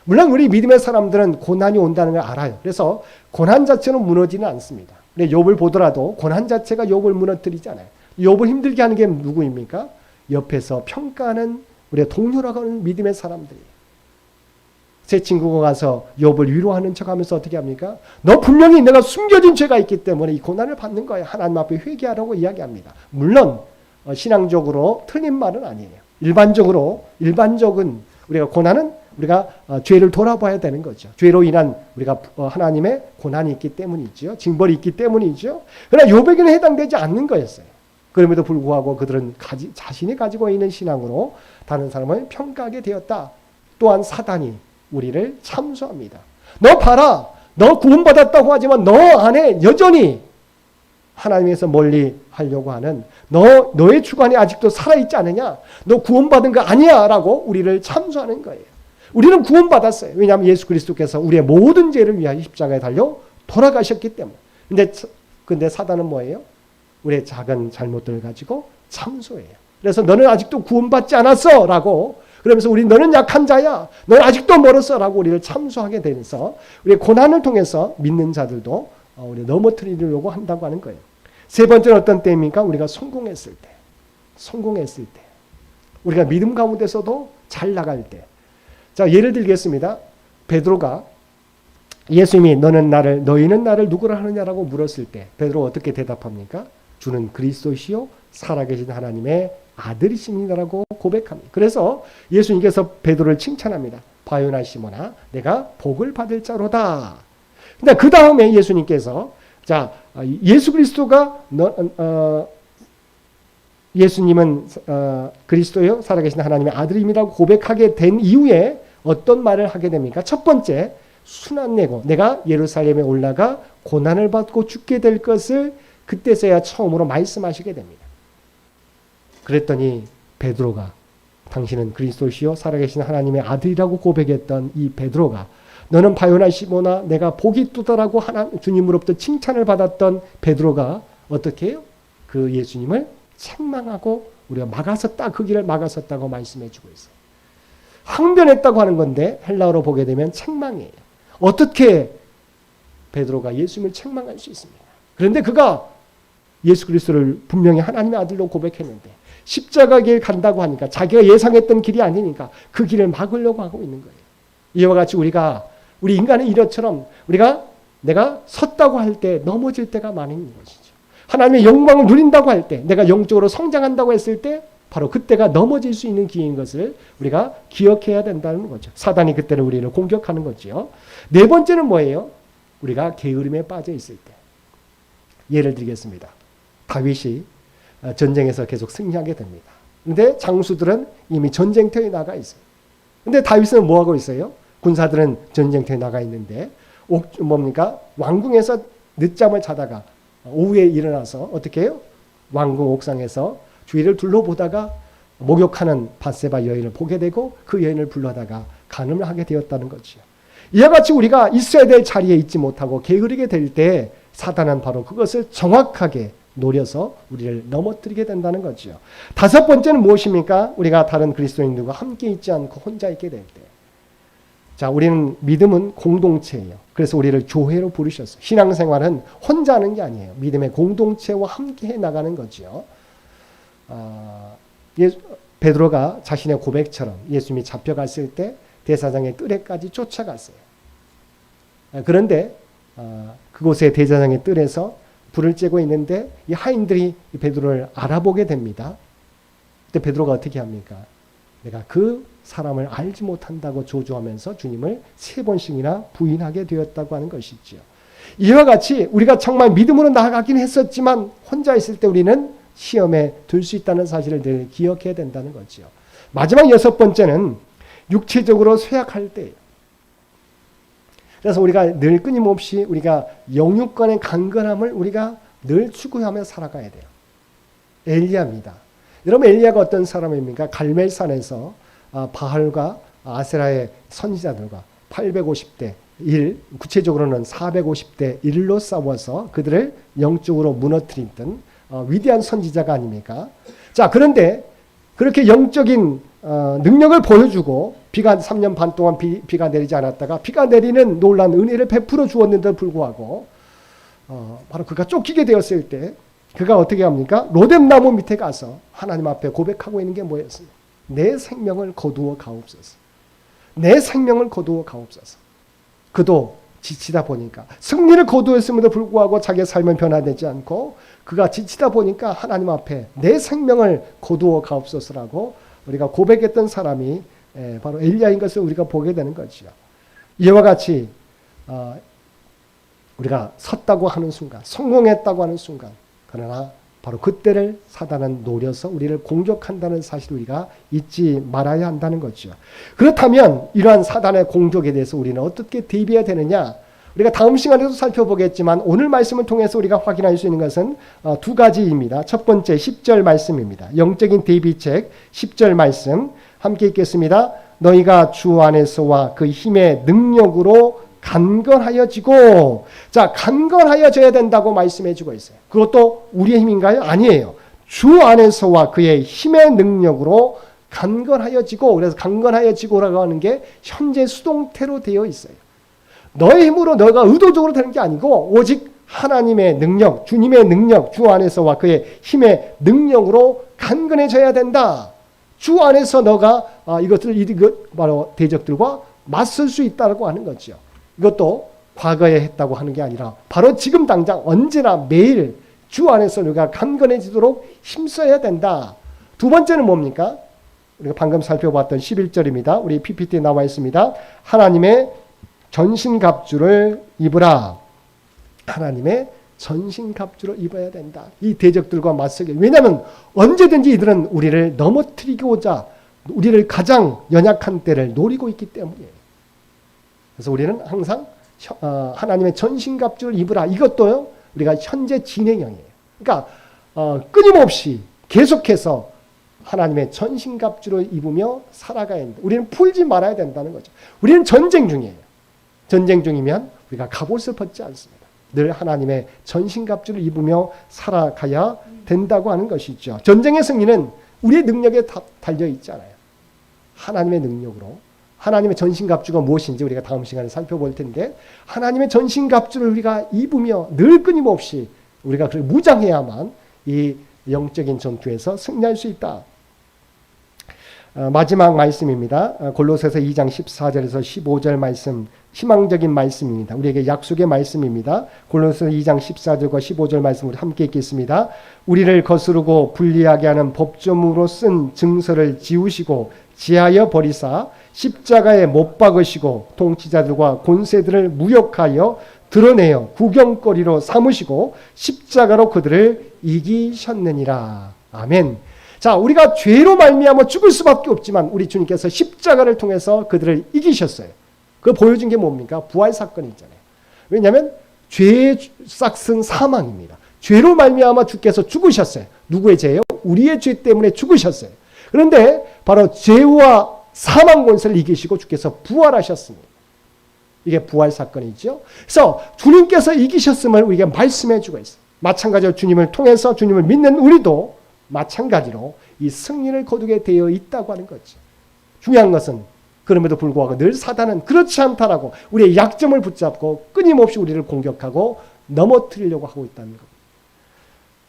물론 우리 믿음의 사람들은 고난이 온다는 걸 알아요. 그래서 고난 자체는 무너지는 않습니다. 근데 욥을 보더라도 고난 자체가 욥을 무너뜨리지 않아요. 욥을 힘들게 하는 게 누구입니까? 옆에서 평가하는 우리가 동료라고 하는 믿음의 사람들이. 제 친구가 가서 욥을 위로하는 척하면서 어떻게 합니까? 너 분명히 내가 숨겨진 죄가 있기 때문에 이 고난을 받는 거야. 하나님 앞에 회개하라고 이야기합니다. 물론 신앙적으로 틀린 말은 아니에요. 일반적은 우리가 고난은 우리가 죄를 돌아봐야 되는 거죠. 죄로 인한 우리가 하나님의 고난이 있기 때문이죠. 징벌이 있기 때문이죠. 그러나 욥에게는 해당되지 않는 거였어요. 그럼에도 불구하고 그들은 자신이 가지고 있는 신앙으로 다른 사람을 평가하게 되었다. 또한 사단이 우리를 참소합니다. 너 봐라. 너 구원받았다고 하지만 너 안에 여전히 하나님에서 멀리 하려고 하는 너의 주관이 아직도 살아있지 않느냐? 너 구원받은 거 아니야 라고 우리를 참소하는 거예요. 우리는 구원받았어요. 왜냐하면 예수 그리스도께서 우리의 모든 죄를 위하여 십자가에 달려 돌아가셨기 때문에. 근데 사단은 뭐예요? 우리의 작은 잘못들을 가지고 참소해요. 그래서 너는 아직도 구원받지 않았어 라고, 그러면서 너는 약한 자야, 너는 아직도 멀었어 라고 우리를 참소하게 되면서 우리의 고난을 통해서 믿는 자들도 우리 넘어뜨리려고 한다고 하는 거예요. 세 번째는 어떤 때입니까? 우리가 성공했을 때. 우리가 믿음 가운데서도 잘 나갈 때. 자, 예를 들겠습니다. 베드로가 예수님이 너희는 나를 누구라 하느냐라고 물었을 때 베드로가 어떻게 대답합니까? 주는 그리스도시요 살아계신 하나님의 아들이십니다라고 고백합니다. 그래서 예수님께서 베드로를 칭찬합니다. 바요나 시몬아, 내가 복을 받을 자로다. 근데 그 다음에 예수님께서 예수 그리스도가 예수님은 그리스도요 살아계신 하나님의 아들입니다라고 고백하게 된 이후에 어떤 말을 하게 됩니까? 첫 번째, 순환내고 내가 예루살렘에 올라가 고난을 받고 죽게 될 것을 그때서야 처음으로 말씀하시게 됩니다. 그랬더니 베드로가 당신은 그리스도시요 살아계신 하나님의 아들이라고 고백했던 이 베드로가, 너는 바요나 시모나 내가 복이 있도다라고 주님으로부터 칭찬을 받았던 베드로가 어떻게 해요? 그 예수님을 책망하고 우리가 그 길을 막았었다고 말씀해 주고 있어요. 항변했다고 하는 건데 헬라어로 보게 되면 책망이에요. 어떻게 베드로가 예수님을 책망할 수 있습니까? 그런데 그가 예수 그리스도를 분명히 하나님의 아들로 고백했는데 십자가 길 간다고 하니까 자기가 예상했던 길이 아니니까 그 길을 막으려고 하고 있는 거예요. 이와 같이 우리 인간은 이것처럼 내가 섰다고 할 때 넘어질 때가 많은 것이죠. 하나님의 영광을 누린다고 할 때, 내가 영적으로 성장한다고 했을 때 바로 그때가 넘어질 수 있는 기회인 것을 우리가 기억해야 된다는 거죠. 사단이 그때는 우리를 공격하는 거죠. 네 번째는 뭐예요? 우리가 게으름에 빠져 있을 때. 예를 들겠습니다. 다윗이 전쟁에서 계속 승리하게 됩니다. 그런데 장수들은 이미 전쟁터에 나가 있어요. 그런데 다윗은 뭐 하고 있어요? 군사들은 전쟁터에 나가 있는데 왕궁에서 늦잠을 자다가 오후에 일어나서 어떻게 해요? 왕궁 옥상에서 주위를 둘러보다가 목욕하는 밧세바 여인을 보게 되고 그 여인을 불러다가 간음을 하게 되었다는 거죠. 이와 같이 우리가 있어야 될 자리에 있지 못하고 게으르게 될 때 사단은 바로 그것을 정확하게 노려서 우리를 넘어뜨리게 된다는 거죠. 다섯 번째는 무엇입니까? 우리가 다른 그리스도인들과 함께 있지 않고 혼자 있게 될 때. 자, 우리는 믿음은 공동체예요. 그래서 우리를 교회로 부르셨어요. 신앙생활은 혼자 하는 게 아니에요. 믿음의 공동체와 함께 해 나가는 거죠. 베드로가 자신의 고백처럼 예수님이 잡혀갔을 때 대사장의 뜰에까지 쫓아갔어요. 그런데 그곳에 대사장의 뜰에서 불을 쬐고 있는데 이 하인들이 베드로를 알아보게 됩니다. 그때 베드로가 어떻게 합니까? 내가 그 사람을 알지 못한다고 조주하면서 주님을 3번씩이나 부인하게 되었다고 하는 것이죠. 이와 같이 우리가 정말 믿음으로 나아가긴 했었지만 혼자 있을 때 우리는 시험에 들 수 있다는 사실을 늘 기억해야 된다는 거죠. 마지막 6번째는 육체적으로 쇠약할 때예요. 그래서 우리가 늘 끊임없이 우리가 영육간의 강건함을 우리가 늘 추구하며 살아가야 돼요. 엘리야입니다. 여러분 엘리야가 어떤 사람입니까? 갈멜산에서 바알과 아세라의 선지자들과 850대 1, 구체적으로는 450대 1로 싸워서 그들을 영적으로 무너뜨렸던 위대한 선지자가 아닙니까? 자, 그런데 그렇게 영적인 능력을 보여주고 비가 3년 반 동안 비가 내리지 않았다가 비가 내리는 놀라운 은혜를 베풀어 주었는데도 불구하고 바로 그가 쫓기게 되었을 때 그가 어떻게 합니까? 로뎀나무 밑에 가서 하나님 앞에 고백하고 있는 게 뭐였습니까? 내 생명을 거두어 가옵소서. 내 생명을 거두어 가옵소서. 그도 지치다 보니까 승리를 거두었음에도 불구하고 자기의 삶은 변화되지 않고 그가 지치다 보니까 하나님 앞에 내 생명을 거두어 가옵소서라고 우리가 고백했던 사람이 바로 엘리야인 것을 우리가 보게 되는 거죠. 이와 같이 우리가 섰다고 하는 순간, 성공했다고 하는 순간, 그러나 바로 그때를 사단은 노려서 우리를 공격한다는 사실을 우리가 잊지 말아야 한다는 거죠. 그렇다면 이러한 사단의 공격에 대해서 우리는 어떻게 대비해야 되느냐? 우리가 다음 시간에도 살펴보겠지만 오늘 말씀을 통해서 우리가 확인할 수 있는 것은 두 가지입니다. 첫 번째 10절 말씀입니다. 영적인 대비책 10절 말씀 함께 읽겠습니다. 너희가 주 안에서와 그 힘의 능력으로 강건하여지고, 자, 강건하여져야 된다고 말씀해 주고 있어요. 그것도 우리의 힘인가요? 아니에요. 주 안에서와 그의 힘의 능력으로 강건하여지고, 그래서 강건하여지고라고 하는 게 현재 수동태로 되어 있어요. 너의 힘으로 너가 의도적으로 되는 게 아니고 오직 하나님의 능력, 주님의 능력, 주 안에서와 그의 힘의 능력으로 강건해져야 된다. 주 안에서 너가 이것 바로 대적들과 맞설 수 있다고 하는 거죠. 이것도 과거에 했다고 하는 게 아니라 바로 지금 당장 언제나 매일 주 안에서 우리가 강건해지도록 힘써야 된다. 두 번째는 뭡니까? 우리가 방금 살펴봤던 11절입니다. 우리 PPT에 나와 있습니다. 하나님의 전신갑주를 입으라. 하나님의 전신갑주를 입어야 된다. 이 대적들과 맞서기. 왜냐하면 언제든지 이들은 우리를 넘어뜨리고자 우리를 가장 연약한 때를 노리고 있기 때문이에요. 그래서 우리는 항상 하나님의 전신갑주를 입으라. 이것도요, 우리가 현재 진행형이에요. 그러니까 끊임없이 계속해서 하나님의 전신갑주를 입으며 살아가야 합니다. 우리는 풀지 말아야 된다는 거죠. 우리는 전쟁 중이에요. 전쟁 중이면 우리가 갑옷을 벗지 않습니다. 늘 하나님의 전신갑주를 입으며 살아가야 된다고 하는 것이죠. 전쟁의 승리는 우리의 능력에 달려 있잖아요. 하나님의 능력으로. 하나님의 전신갑주가 무엇인지 우리가 다음 시간에 살펴볼 텐데, 하나님의 전신갑주를 우리가 입으며 늘 끊임없이 우리가 무장해야만 이 영적인 전투에서 승리할 수 있다. 마지막 말씀입니다. 골로새서 2장 14절에서 15절 말씀, 희망적인 말씀입니다. 우리에게 약속의 말씀입니다. 골로새서 2장 14절과 15절 말씀을 함께 읽겠습니다. 우리를 거스르고 불리하게 하는 법조문으로 쓴 증서를 지우시고 지하여 버리사 십자가에 못 박으시고 통치자들과 권세들을 무력하여 드러내어 구경거리로 삼으시고 십자가로 그들을 이기셨느니라. 아멘. 자, 우리가 죄로 말미암아 죽을 수밖에 없지만 우리 주님께서 십자가를 통해서 그들을 이기셨어요. 그걸 보여준 게 뭡니까? 부활 사건이 있잖아요. 왜냐하면 죄의 싹은 사망입니다. 죄로 말미암아 주께서 죽으셨어요. 누구의 죄요? 우리의 죄 때문에 죽으셨어요. 그런데 바로 죄와 사망 권세를 이기시고 주께서 부활하셨습니다. 이게 부활 사건이죠. 그래서 주님께서 이기셨음을 우리에게 말씀해 주고 있어요. 마찬가지로 주님을 통해서 주님을 믿는 우리도 마찬가지로 이 승리를 거두게 되어 있다고 하는 거죠. 중요한 것은 그럼에도 불구하고 늘 사단은 그렇지 않다라고 우리의 약점을 붙잡고 끊임없이 우리를 공격하고 넘어뜨리려고 하고 있다는 겁니다.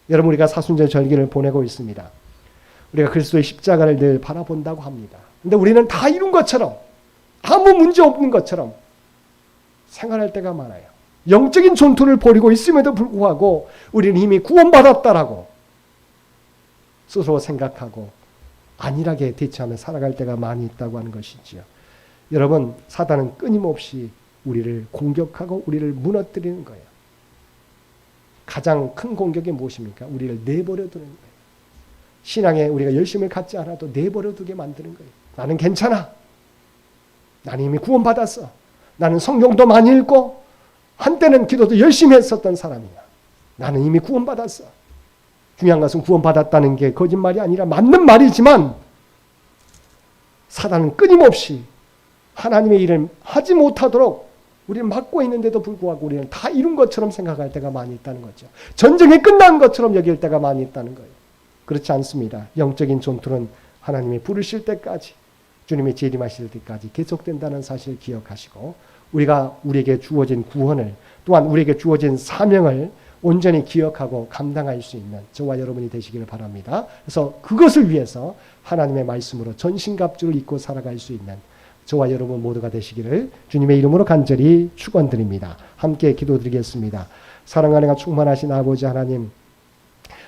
여러분, 우리가 사순절 절기를 보내고 있습니다. 우리가 그리스도의 십자가를 늘 바라본다고 합니다. 근데 우리는 다 이룬 것처럼, 아무 문제 없는 것처럼 생활할 때가 많아요. 영적인 전투를 벌이고 있음에도 불구하고 우리는 이미 구원받았다라고 스스로 생각하고 안일하게 대처하며 살아갈 때가 많이 있다고 하는 것이지요. 여러분, 사단은 끊임없이 우리를 공격하고 우리를 무너뜨리는 거예요. 가장 큰 공격이 무엇입니까? 우리를 내버려 두는 거예요. 신앙에 우리가 열심을 갖지 않아도 내버려 두게 만드는 거예요. 나는 괜찮아. 나는 이미 구원받았어. 나는 성경도 많이 읽고 한때는 기도도 열심히 했었던 사람이야. 나는 이미 구원받았어. 중요한 것은 구원받았다는 게 거짓말이 아니라 맞는 말이지만 사단은 끊임없이 하나님의 일을 하지 못하도록 우리는 막고 있는데도 불구하고 우리는 다 이룬 것처럼 생각할 때가 많이 있다는 거죠. 전쟁이 끝난 것처럼 여길 때가 많이 있다는 거예요. 그렇지 않습니다. 영적인 전투는 하나님이 부르실 때까지, 주님의 재림하실 때까지 계속된다는 사실을 기억하시고, 우리에게 주어진 구원을, 또한 우리에게 주어진 사명을 온전히 기억하고 감당할 수 있는 저와 여러분이 되시기를 바랍니다. 그래서 그것을 위해서 하나님의 말씀으로 전신갑주를 입고 살아갈 수 있는 저와 여러분 모두가 되시기를 주님의 이름으로 간절히 축원드립니다. 함께 기도드리겠습니다. 사랑하는 충만하신 아버지 하나님,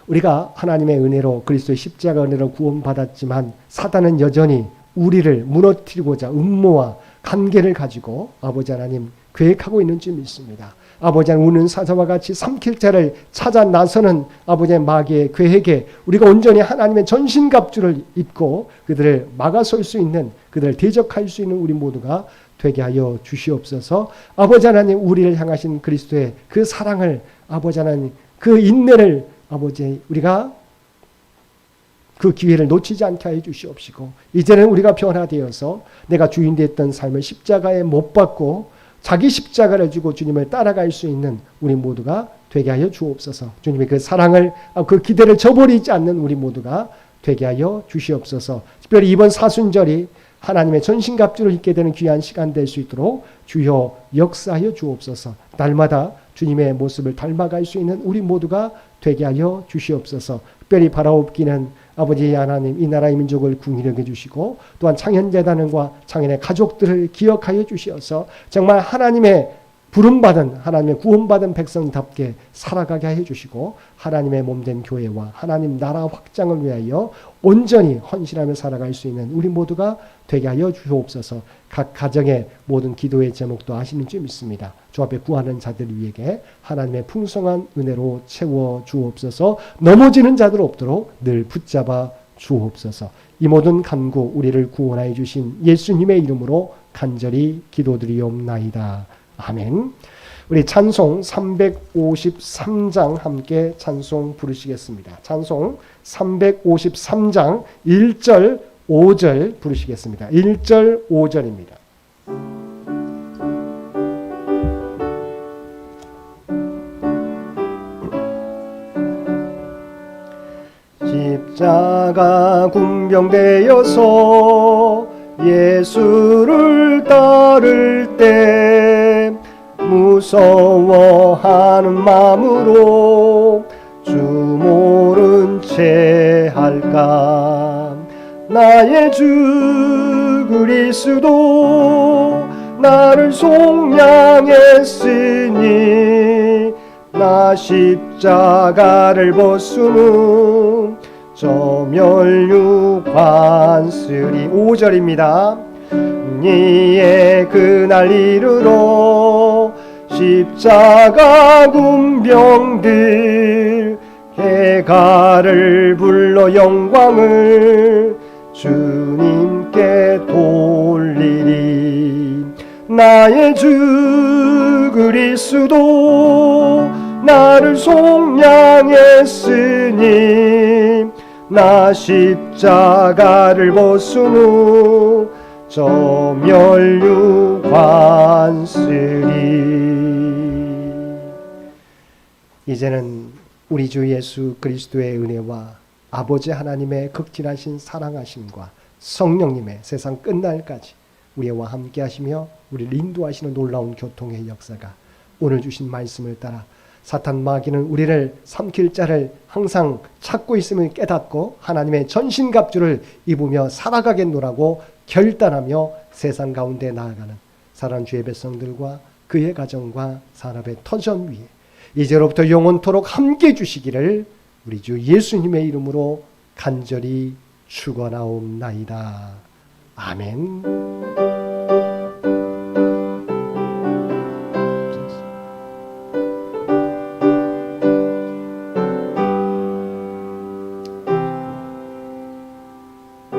우리가 하나님의 은혜로 그리스도의 십자가 은혜로 구원받았지만 사단은 여전히 우리를 무너뜨리고자 음모와 관계를 가지고 아버지 하나님 계획하고 있는 줄 믿습니다. 아버지의 우는 사자와 같이 삼킬 자를 찾아 나서는 아버지의 마귀의 계획에 우리가 온전히 하나님의 전신갑주를 입고 그들을 막아설 수 있는, 그들을 대적할 수 있는 우리 모두가 되게 하여 주시옵소서. 아버지 하나님, 우리를 향하신 그리스도의 그 사랑을, 아버지 하나님 그 인내를 아버지 우리가 그 기회를 놓치지 않게 하여 주시옵시고, 이제는 우리가 변화되어서 내가 주인 되었던 삶을 십자가에 못 박고 자기 십자가를 지고 주님을 따라갈 수 있는 우리 모두가 되게 하여 주옵소서. 주님의 그 사랑을, 그 기대를 저버리지 않는 우리 모두가 되게 하여 주시옵소서. 특별히 이번 사순절이 하나님의 전신갑주를 입게 되는 귀한 시간 될 수 있도록 주여 역사하여 주옵소서. 날마다 주님의 모습을 닮아갈 수 있는 우리 모두가 되게 하여 주시옵소서. 특별히 바라옵기는 아버지 하나님, 이 나라의 민족을 궁히 여겨주시고 또한 창현재단과 창현의 가족들을 기억하여 주시어서 정말 하나님의 부름받은, 하나님의 구원받은 백성답게 살아가게 하여 주시고, 하나님의 몸된 교회와 하나님 나라 확장을 위하여 온전히 헌신하며 살아갈 수 있는 우리 모두가 되게 하여 주옵소서. 각 가정의 모든 기도의 제목도 아시는 줄 믿습니다. 주 앞에 구하는 자들 위에게 하나님의 풍성한 은혜로 채워 주옵소서. 넘어지는 자들 없도록 늘 붙잡아 주옵소서. 이 모든 간구 우리를 구원하여 주신 예수님의 이름으로 간절히 기도드리옵나이다. 아멘. 우리 찬송 353장 함께 찬송 부르시겠습니다. 찬송 353장 1절 5절 부르시겠습니다. 1절 5절입니다. 십자가 군병되어서 예수를 따를 때 무서워하는 마음으로 주 모른 채 할까. 나의 주 그리스도 나를 속량했으니 나 십자가를 벗으면 저 멸류관쓰리. 5절입니다. 이에 그날 이르러 십자가 군병들 해가를 불러 영광을 주님께 돌리리. 나의 주 그리스도 나를 속량했으니 나 십자가를 벗으므 저 멸류관쓰리. 이제는 우리 주 예수 그리스도의 은혜와 아버지 하나님의 극진하신 사랑하심과 성령님의 세상 끝날까지 우리와 함께 하시며 우리를 인도하시는 놀라운 교통의 역사가 오늘 주신 말씀을 따라 사탄 마귀는 우리를 삼킬 자를 항상 찾고 있음을 깨닫고 하나님의 전신갑주를 입으며 살아가겠노라고 결단하며 세상 가운데 나아가는 사랑하는 주의 백성들과 그의 가정과 산업의 터전 위에 이제로부터 영원토록 함께 주시기를 우리 주 예수님의 이름으로 간절히 축원하옵나이다. 아멘.